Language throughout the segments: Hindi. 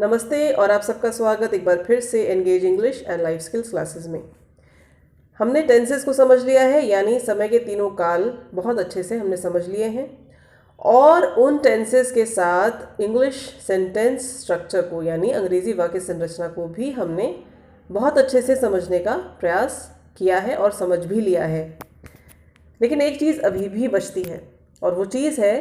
नमस्ते और आप सबका स्वागत एक बार फिर से engage English and life skills classes में। हमने टेंसेस को समझ लिया है, यानी समय के तीनों काल बहुत अच्छे से हमने समझ लिए हैं और उन टेंसेस के साथ इंग्लिश सेंटेंस स्ट्रक्चर को यानी अंग्रेज़ी वाक्य संरचना को भी हमने बहुत अच्छे से समझने का प्रयास किया है और समझ भी लिया है। लेकिन एक चीज़ अभी भी बचती है और वो चीज़ है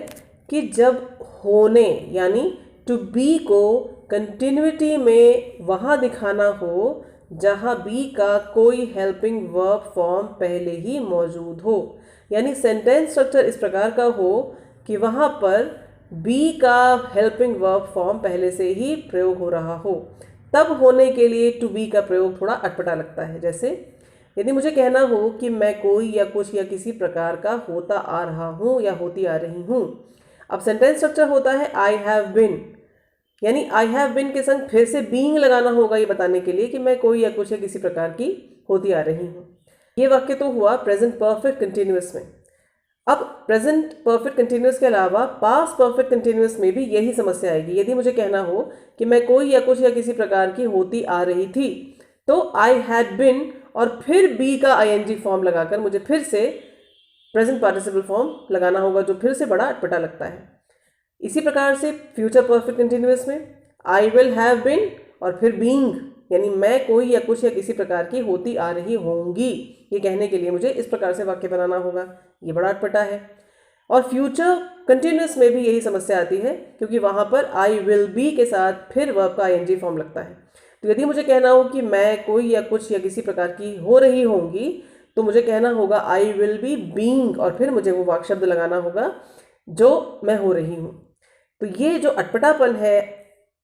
कि जब होने यानी टू बी को कंटिन्यूटी में वहाँ दिखाना हो जहाँ बी का कोई हेल्पिंग वर्ब फॉर्म पहले ही मौजूद हो, यानी सेंटेंस स्ट्रक्चर इस प्रकार का हो कि वहाँ पर बी का हेल्पिंग वर्ब फॉर्म पहले से ही प्रयोग हो रहा हो, तब होने के लिए टू बी का प्रयोग थोड़ा अटपटा लगता है। जैसे यदि मुझे कहना हो कि मैं कोई या कुछ या किसी प्रकार का होता आ रहा हूँ या होती आ रही हूँ, अब सेंटेंस स्ट्रक्चर होता है आई हैव बिन, यानी आई हैव बिन के संग फिर से बीइंग लगाना होगा ये बताने के लिए कि मैं कोई या कुछ या किसी प्रकार की होती आ रही हूँ। ये वाक्य तो हुआ प्रेजेंट परफेक्ट कंटिन्यूअस में। अब प्रेजेंट परफेक्ट कंटिन्यूअस के अलावा पास्ट परफेक्ट कंटिन्यूअस में भी यही समस्या आएगी। यदि मुझे कहना हो कि मैं कोई या कुछ या किसी प्रकार की होती आ रही थी, तो आई हैड बिन और फिर बी का आईएनजी फॉर्म लगाकर मुझे फिर से प्रेजेंट पार्टिसिपल फॉर्म लगाना होगा, जो फिर से बड़ा अटपटा लगता है। इसी प्रकार से फ्यूचर परफेक्ट कंटिन्यूअस में आई विल हैव बिन और फिर बीइंग, यानी मैं कोई या कुछ या किसी प्रकार की होती आ रही होंगी, ये कहने के लिए मुझे इस प्रकार से वाक्य बनाना होगा। ये बड़ा अटपटा है। और फ्यूचर कंटिन्यूअस में भी यही समस्या आती है, क्योंकि वहाँ पर आई विल बी के साथ फिर वर्ब का आईएनजी फॉर्म लगता है। तो यदि मुझे कहना हो कि मैं कोई या कुछ या किसी प्रकार की हो रही होंगी, तो मुझे कहना होगा आई विल बी बीइंग और फिर मुझे वो वाक्य शब्द लगाना होगा जो मैं हो रही हूँ। तो ये जो अटपटापन है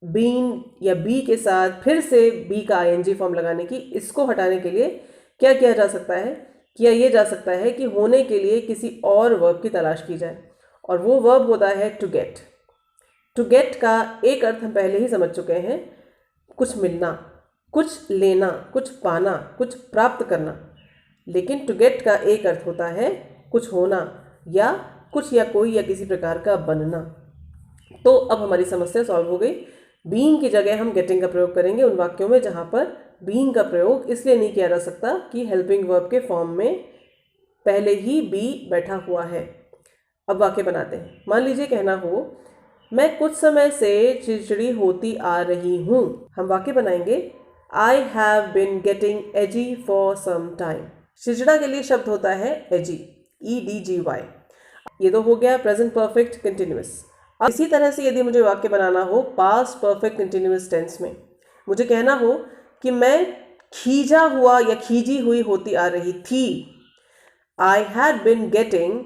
बीन या बी के साथ फिर से बी का आईएनजी फॉर्म लगाने की, इसको हटाने के लिए क्या किया जा सकता है? किया ये जा सकता है कि होने के लिए किसी और वर्ब की तलाश की जाए, और वो वर्ब होता है टू गेट। टू गेट का एक अर्थ हम पहले ही समझ चुके हैं, कुछ मिलना, कुछ लेना, कुछ पाना, कुछ प्राप्त करना। लेकिन टू गेट का एक अर्थ होता है कुछ होना या कुछ या कोई या किसी प्रकार का बनना। तो अब हमारी समस्या सॉल्व हो गई। बीइंग की जगह हम गेटिंग का प्रयोग करेंगे उन वाक्यों में जहाँ पर बीइंग का प्रयोग इसलिए नहीं किया जा सकता कि हेल्पिंग वर्ब के फॉर्म में पहले ही बी बैठा हुआ है। अब वाक्य बनाते हैं। मान लीजिए कहना हो मैं कुछ समय से चिड़चिड़ी होती आ रही हूँ। हम वाक्य बनाएंगे I have been getting edgy for some time. चिड़चिड़ा के लिए शब्द होता है एजी, EDGY। ये तो हो गया प्रेजेंट परफेक्ट कंटिन्यूअस। अब इसी तरह से यदि मुझे वाक्य बनाना हो पास्ट परफेक्ट कंटिन्यूअस टेंस में, मुझे कहना हो कि मैं खींचा हुआ या खींची हुई होती आ रही थी। I had been getting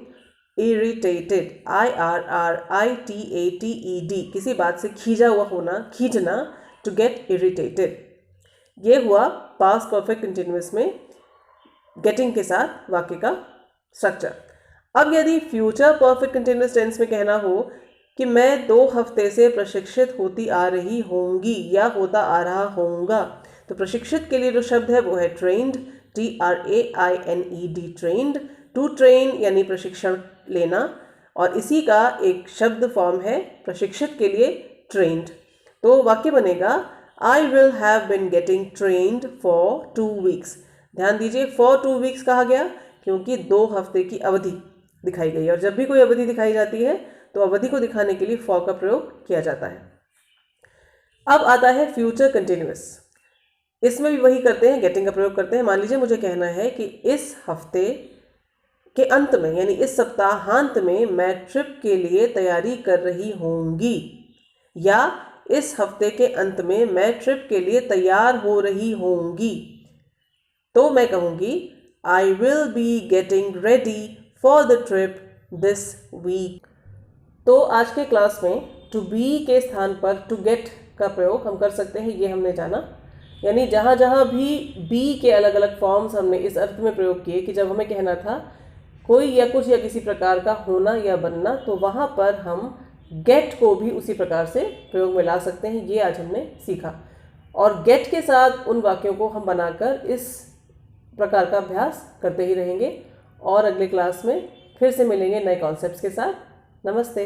irritated, IRRITATED, किसी बात से खींचा हुआ होना, खींचना, टू गेट इरिटेटेड। ये हुआ पास्ट परफेक्ट कंटिन्यूअस में गेटिंग के साथ वाक्य का स्ट्रक्चर। अब यदि फ्यूचर परफेक्ट कंटिन्यूअस टेंस में कहना हो कि मैं 2 हफ्ते से प्रशिक्षित होती आ रही होंगी या होता आ रहा होऊंगा, तो प्रशिक्षित के लिए जो शब्द है वो है trained, TRAINED, trained. To train यानी प्रशिक्षण लेना, और इसी का एक शब्द फॉर्म है प्रशिक्षित के लिए ट्रेन्ड। तो वाक्य बनेगा I will have been getting trained for 2 weeks. ध्यान दीजिए फॉर 2 वीक्स कहा गया क्योंकि 2 हफ्ते की अवधि दिखाई गई, और जब भी कोई अवधि दिखाई जाती है तो अवधि को दिखाने के लिए फॉर का प्रयोग किया जाता है। अब आता है फ्यूचर कंटिन्यूअस। इसमें भी वही करते हैं, गेटिंग का प्रयोग करते हैं। मान लीजिए मुझे कहना है कि इस हफ्ते के अंत में यानी इस सप्ताहांत में मैं ट्रिप के लिए तैयारी कर रही होंगी, या इस हफ्ते के अंत में मैं ट्रिप के लिए तैयार हो रही होंगी। तो मैं कहूँगी I will be getting ready for the trip this week. तो आज के क्लास में टू बी के स्थान पर टू गेट का प्रयोग हम कर सकते हैं, ये हमने जाना। यानी जहाँ जहाँ भी बी के अलग अलग फॉर्म्स हमने इस अर्थ में प्रयोग किए कि जब हमें कहना था कोई या कुछ या किसी प्रकार का होना या बनना, तो वहाँ पर हम गेट को भी उसी प्रकार से प्रयोग में ला सकते हैं। ये आज हमने सीखा, और गेट के साथ उन वाक्यों को हम बनाकर इस प्रकार का अभ्यास करते ही रहेंगे। और अगले क्लास में फिर से मिलेंगे नए कॉन्सेप्ट्स के साथ। नमस्ते।